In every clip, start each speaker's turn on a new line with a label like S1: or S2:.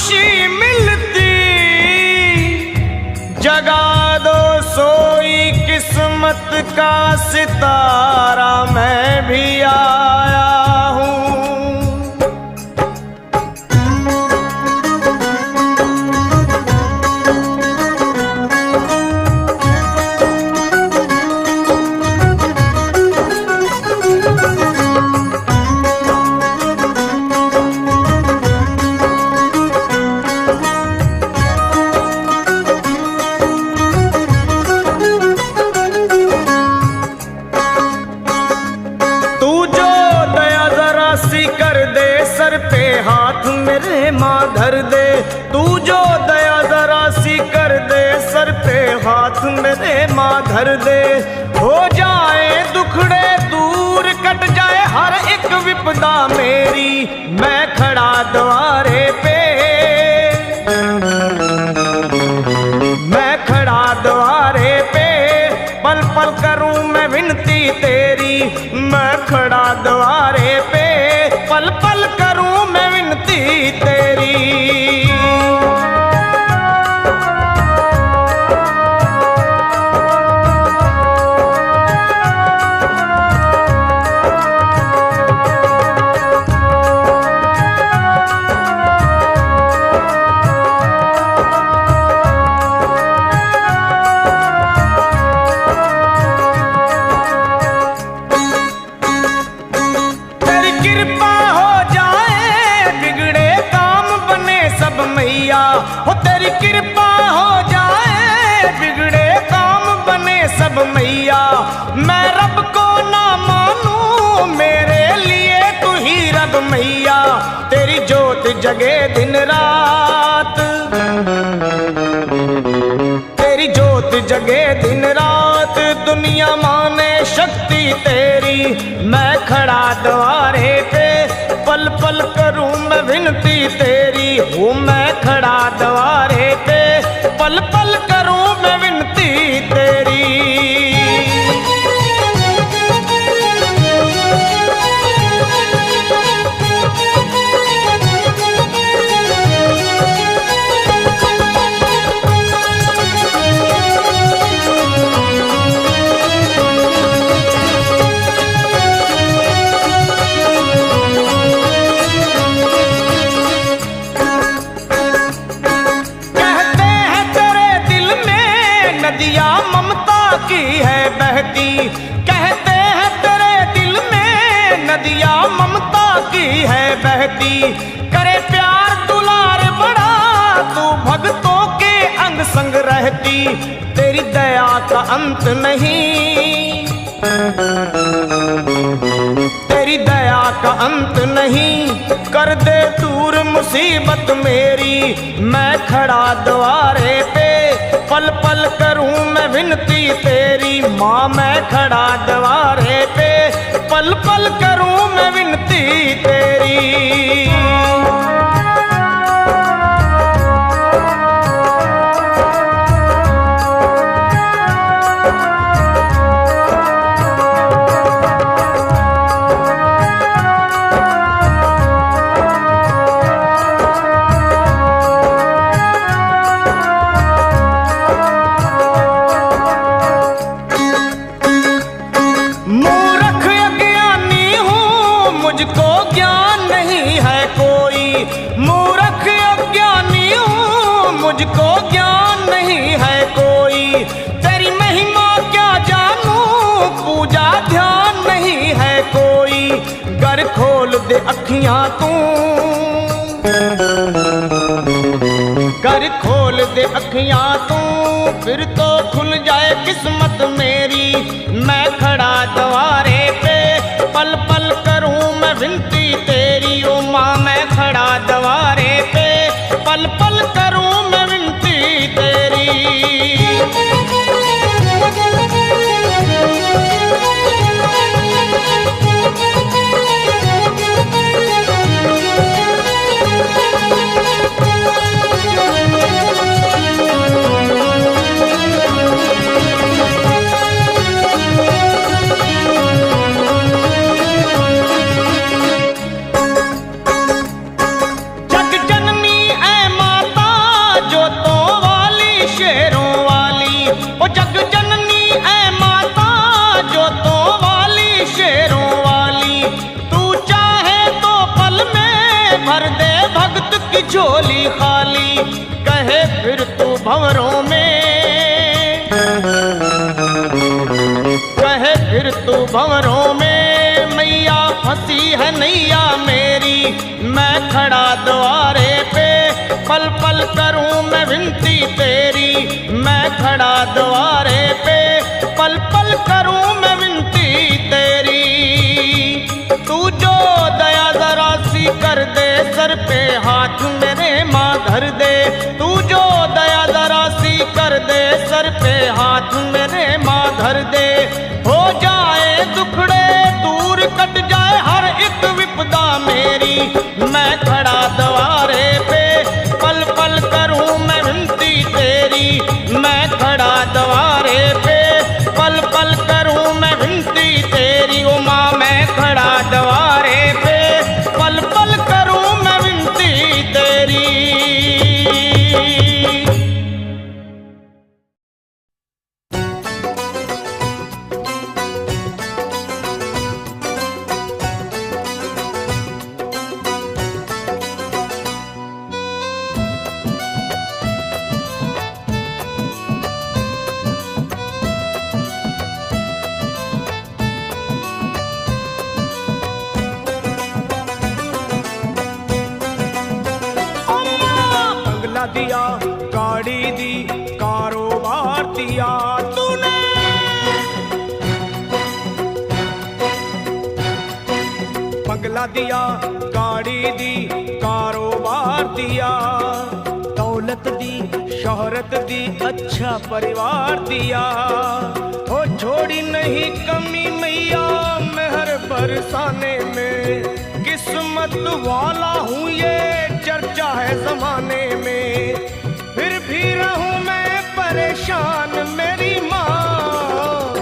S1: खुशी मिलती, जगा दो सोई किस्मत का सितारा, मैं भी आया हूँ। सर पे हाथ मेरे माँ धर दे, तू जो दया जरा सी कर दे, सर पे हाथ मेरे माँ धर दे। हो जाए दुखड़े दूर, कट जाए हर एक विपदा मेरी, मैं खड़ा द्वारे पे, मैं खड़ा द्वारे पे, पल पल करूं मैं विनती तेरी, मैं खड़ा द्वारे पे, पल पल करूं मैं विनती तेरी। हो तेरी कृपा हो जाए, बिगड़े काम बने सब मैया, मैं रब को ना मानूं, मेरे लिए तू ही रब मैया, तेरी जोत जगे दिन रात, तेरी जोत जगे दिन रात, दुनिया माने शक्ति तेरी, मैं खड़ा द्वारे पे, पल पल करूं मैं विनती तेरी, हूँ मैं खड़ा द्वारे पे, पल पल करूं मैं विनती तेरी। ममता की है बहती, कहते हैं तेरे दिल में नदियाँ ममता की है बहती, करे प्यार दुलार बड़ा, तू भक्तों के अंग संग रहती, तेरी दया का अंत नहीं, तेरी दया का अंत नहीं, कर दे दूर मुसीबत मेरी, मैं खड़ा द्वारे पे, पल पल करूं मैं विनती तेरी, माँ मैं खड़ा द्वारे पे, पल पल करूं मैं विनती तेरी। मुझको ज्ञान नहीं है कोई, मूर्ख अज्ञानी हूँ, मुझको ज्ञान नहीं है कोई, तेरी महिमा क्या जानूं, पूजा ध्यान नहीं है कोई, गर खोल दे अखियाँ तू, गर खोल दे अखियाँ तू, फिर तो खुल जाए किस्मत मेरी, मैं खड़ा द्वारे पे, पल पल करूं मैं विनती तेरी, ओ माँ मैं खड़ा द्वारे पे, पल पल करूं मैं विनती तेरी। झोली खाली, कहे फिर तू भंवरों में, कहे फिर तू भंवरों में, मैया फंसी है नैया मेरी, मैं खड़ा द्वारे पे, पल पल करूं मैं विनती तेरी, मैं खड़ा द्वारे पे, पल पल करूं मैं विनती तेरी। तू जो दया जरा सी कर दे, सर पे हाथ मेरे माँ धर दे, तू जो दया जरा सी कर दे, सर पे हाथ मेरे माँ धर दे, हो जाए दुखड़े दूर, कट जाए हर एक विपदा मेरी, मैं खड़ा द्वारे पे, पल पल करूं मैं विनती तेरी, मैं खड़ा द्वारे पे, पल पल करूं मैं विनती तेरी। ओ माँ मैं खड़ा द्वारे पे, पल पल करूं मैं विनती तेरी। दिया गाड़ी दी, कारोबार दिया तूने, बंगला दिया गाड़ी दी, कारोबार दिया, दौलत दी शोहरत दी, अच्छा परिवार दिया, ओ छोड़ी नहीं कमी मैया मेहर बरसाने में, किस्मत वाला हूँ ये चर्चा है जमाने में, फिर भी रहूं मैं परेशान मेरी माँ,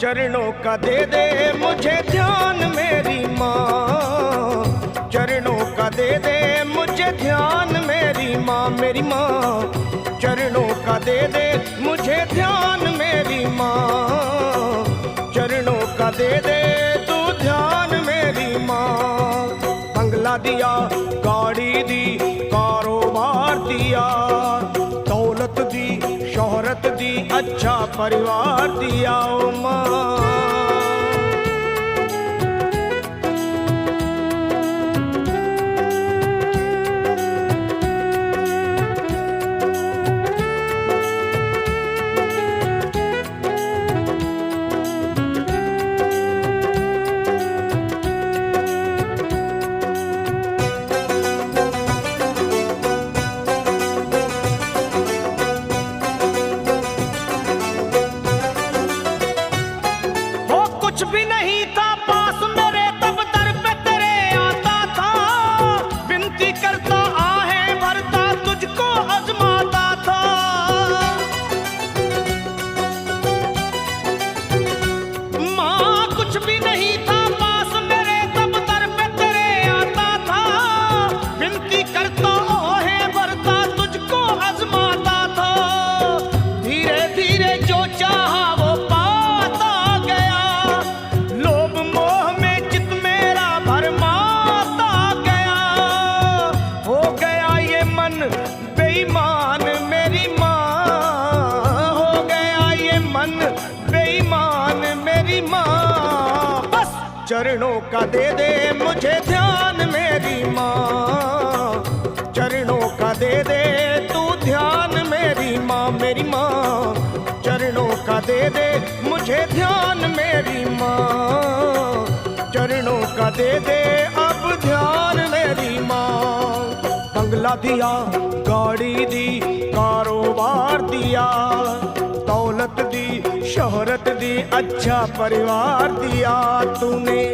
S1: चरणों का दे दे मुझे ध्यान मेरी माँ, चरणों का दे दे मुझे ध्यान मेरी माँ, मेरी माँ, चरणों का दे दे मुझे ध्यान मेरी माँ, चरणों का दे दे तू ध्यान मेरी माँ। बंगला दिया गाड़ी दी, कारोबार दिया, दौलत दी शोहरत दी, अच्छा परिवार दिया ओ माँ। चरणों का दे दे मुझे ध्यान मेरी माँ, चरणों का दे दे तू ध्यान मेरी माँ, मेरी माँ, चरणों का दे दे मुझे ध्यान मेरी माँ, चरणों का दे दे अब ध्यान मेरी माँ। बंगला दिया गाड़ी दी, कारोबार दिया, दौलत दी शोहरत दी, अच्छा परिवार दिया तूने।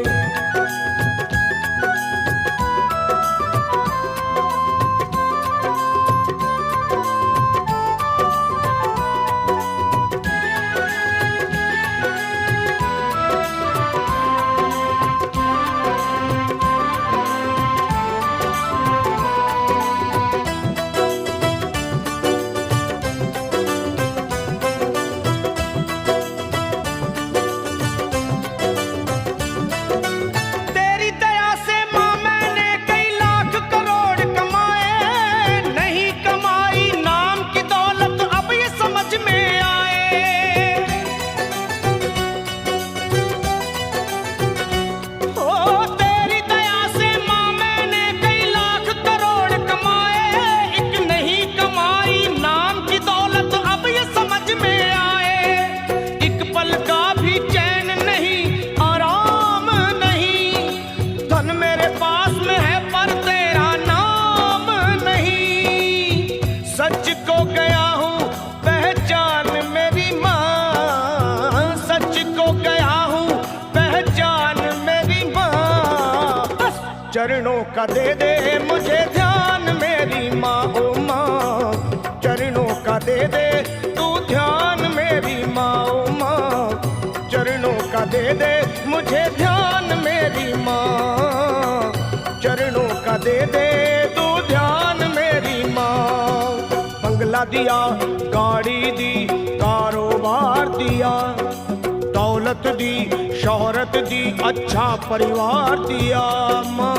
S1: का दे दे मुझे ध्यान मेरी माँ ओ माँ, चरणों का दे दे तू ध्यान मेरी माँ ओ माँ, चरणों का दे दे मुझे ध्यान मेरी माँ, चरणों का दे दे तू ध्यान मेरी माँ। बंगला दिया, गाड़ी दी, कारोबार दिया, दौलत दी, शोहरत दी, अच्छा परिवार दिया माँ।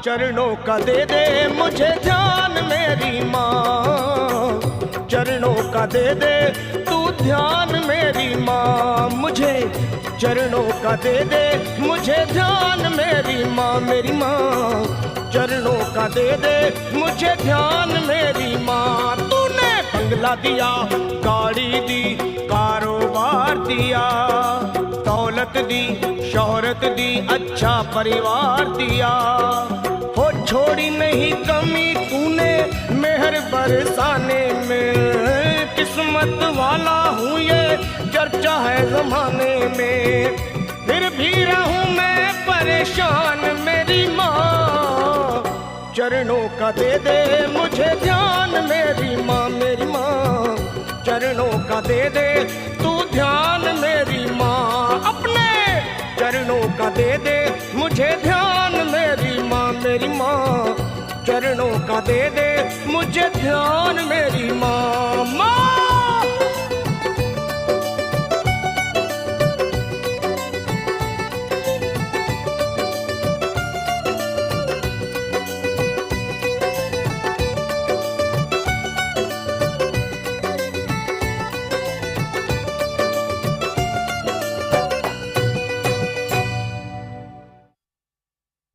S1: चरणों का दे दे मुझे ध्यान मेरी माँ, चरणों का दे दे तू ध्यान मेरी माँ, मुझे चरणों का दे दे मुझे ध्यान मेरी माँ, मेरी माँ, चरणों का दे दे मुझे ध्यान मेरी माँ। तूने बंगला दिया, गाड़ी दी, कारोबार दिया, दौलत दी, शोहरत दी, अच्छा परिवार दिया, हो छोड़ी नहीं कमी तूने मेहर बरसाने में, किस्मत वाला हूँ ये चर्चा है जमाने में, फिर भी रहूँ मैं परेशान मेरी माँ, चरणों का दे दे मुझे ध्यान मेरी माँ, मेरी माँ, चरणों का दे दे तू ध्यान मेरी माँ, अपने चरणों का दे दे मुझे ध्यान मेरी माँ, मेरी माँ, चरणों का दे दे मुझे ध्यान मेरी माँ, माँ।